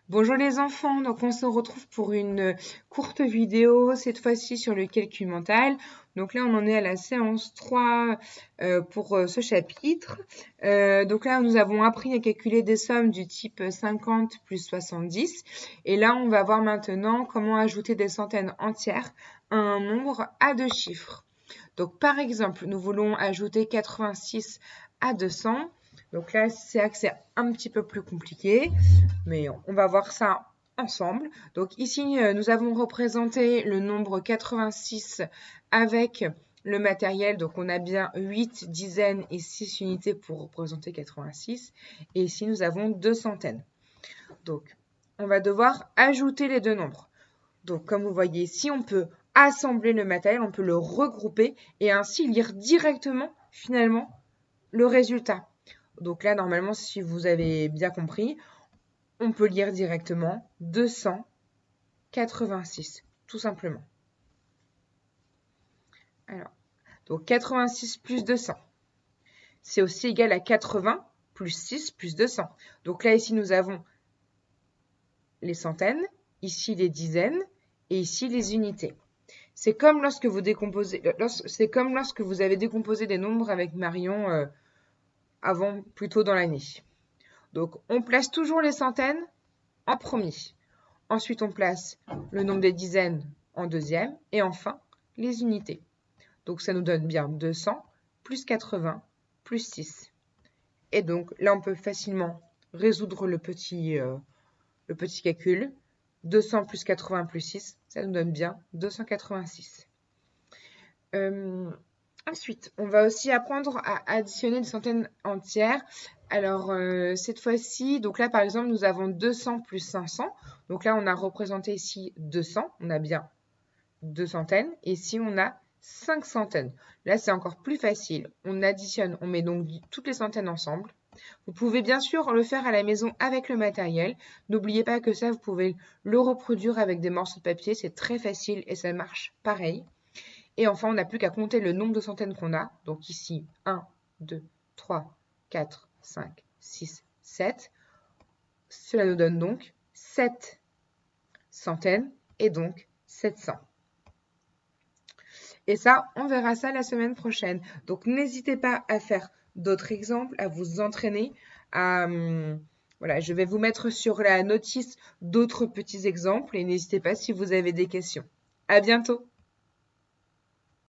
Bonjour les enfants, donc on se retrouve pour une courte vidéo, cette fois-ci sur le calcul mental. Donc là on en est à la séance 3 pour ce chapitre. Donc là nous avons appris à calculer des sommes du type 50 plus 70. Et là on va voir maintenant comment ajouter des centaines entières à un nombre à deux chiffres. Donc par exemple, nous voulons ajouter 86 à 200. Donc là, c'est vrai que c'est un petit peu plus compliqué, mais on va voir ça ensemble. Donc ici, nous avons représenté le nombre 86 avec le matériel. Donc on a bien 8 dizaines et 6 unités pour représenter 86. Et ici, nous avons 2 centaines. Donc on va devoir ajouter les deux nombres. Donc comme vous voyez ici, on peut assembler le matériel, on peut le regrouper et ainsi lire directement finalement le résultat. Donc là, normalement, si vous avez bien compris, on peut lire directement 286, tout simplement. Alors, donc 86 plus 200, c'est aussi égal à 80 plus 6 plus 200. Donc là, ici, nous avons les centaines, ici les dizaines et ici les unités. C'est comme lorsque vous avez décomposé des nombres avec Marion avant, plus tôt dans l'année. Donc, on place toujours les centaines en premier. Ensuite, on place le nombre des dizaines en deuxième. Et enfin, les unités. Donc, ça nous donne bien 200 plus 80 plus 6. Et donc, là, on peut facilement résoudre le petit calcul. 200 plus 80 plus 6, ça nous donne bien 286. Ensuite, on va aussi apprendre à additionner des centaines entières. Alors, cette fois-ci, donc là, par exemple, nous avons 200 plus 500. Donc là, on a représenté ici 200. On a bien deux centaines. Et ici, on a 5 centaines. Là, c'est encore plus facile. On additionne, on met donc toutes les centaines ensemble. Vous pouvez bien sûr le faire à la maison avec le matériel. N'oubliez pas que ça, vous pouvez le reproduire avec des morceaux de papier. C'est très facile et ça marche pareil. Et enfin, on n'a plus qu'à compter le nombre de centaines qu'on a. Donc ici, 1, 2, 3, 4, 5, 6, 7. Cela nous donne donc 7 centaines et donc 700. Et ça, on verra ça la semaine prochaine. Donc n'hésitez pas à faire d'autres exemples, à vous entraîner. Voilà, je vais vous mettre sur la notice d'autres petits exemples et n'hésitez pas si vous avez des questions. À bientôt!